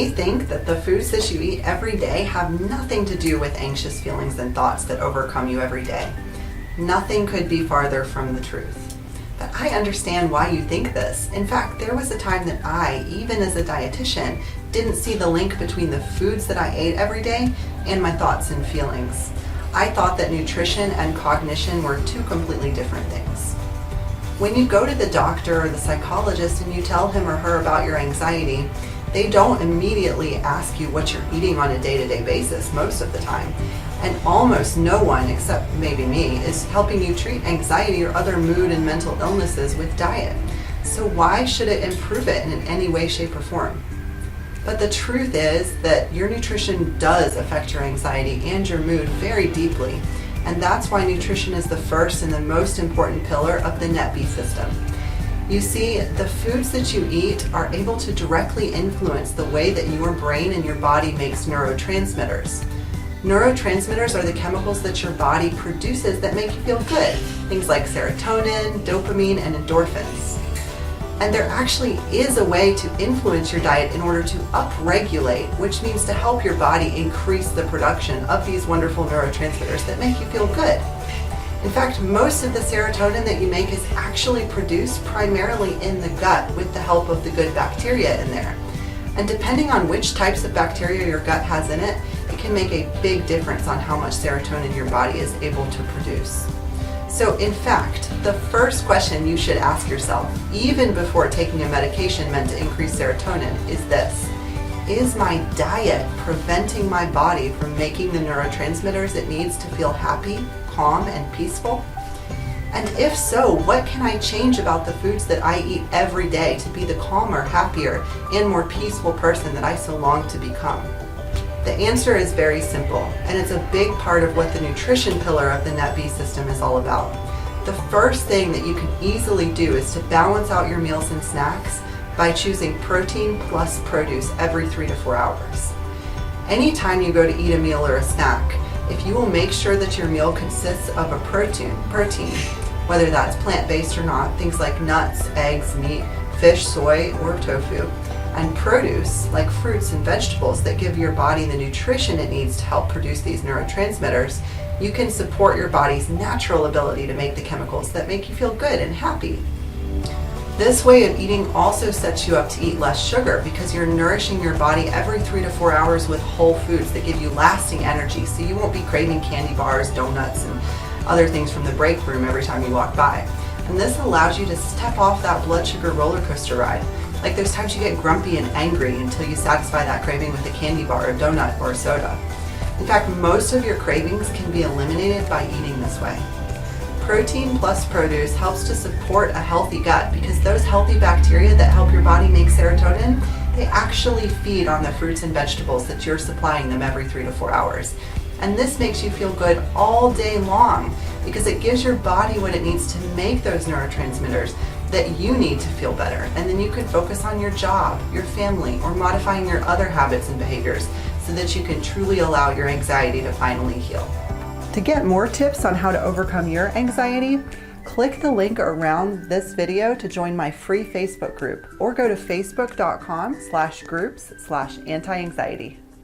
may think that the foods that you eat every day have nothing to do with anxious feelings and thoughts that overcome you every day. Nothing could be farther from the truth. But I understand why you think this. In fact, there was a time that I, even as a dietitian, didn't see the link between the foods that I ate every day and my thoughts and feelings. I thought that nutrition and cognition were two completely different things. When you go to the doctor or the psychologist and you tell him or her about your anxiety, they don't immediately ask you what you're eating on a day-to-day basis most of the time. And almost no one, except maybe me, is helping you treat anxiety or other mood and mental illnesses with diet. So why should it improve it in any way, shape, or form? But the truth is that your nutrition does affect your anxiety and your mood very deeply. And that's why nutrition is the first and the most important pillar of the NETB system. You see, the foods that you eat are able to directly influence the way that your brain and your body makes neurotransmitters. Neurotransmitters are the chemicals that your body produces that make you feel good. Things like serotonin, dopamine, and endorphins. And there actually is a way to influence your diet in order to upregulate, which means to help your body increase the production of these wonderful neurotransmitters that make you feel good. In fact, most of the serotonin that you make is actually produced primarily in the gut with the help of the good bacteria in there. And depending on which types of bacteria your gut has in it, it can make a big difference on how much serotonin your body is able to produce. So in fact, the first question you should ask yourself, even before taking a medication meant to increase serotonin, is this: is my diet preventing my body from making the neurotransmitters it needs to feel happy, calm, and peaceful? And if so, what can I change about the foods that I eat every day to be the calmer, happier, and more peaceful person that I so long to become? The answer is very simple, and it's a big part of what the nutrition pillar of the NETB system is all about. The first thing that you can easily do is to balance out your meals and snacks by choosing protein plus produce every 3 to 4 hours. Anytime you go to eat a meal or a snack, if you will make sure that your meal consists of a protein, whether that's plant-based or not, things like nuts, eggs, meat, fish, soy, or tofu, and produce like fruits and vegetables that give your body the nutrition it needs to help produce these neurotransmitters, you can support your body's natural ability to make the chemicals that make you feel good and happy. This way of eating also sets you up to eat less sugar because you're nourishing your body every 3 to 4 hours with whole foods that give you lasting energy, so you won't be craving candy bars, donuts, and other things from the break room every time you walk by. And this allows you to step off that blood sugar roller coaster ride. Like those times you get grumpy and angry until you satisfy that craving with a candy bar, a donut, or a soda. In fact, most of your cravings can be eliminated by eating this way. Protein plus produce helps to support a healthy gut because those healthy bacteria that help your body make serotonin, they actually feed on the fruits and vegetables that you're supplying them every 3 to 4 hours. And this makes you feel good all day long because it gives your body what it needs to make those neurotransmitters that you need to feel better. And then you can focus on your job, your family, or modifying your other habits and behaviors so that you can truly allow your anxiety to finally heal. To get more tips on how to overcome your anxiety, click the link around this video to join my free Facebook group or go to facebook.com/groups/anti-anxiety.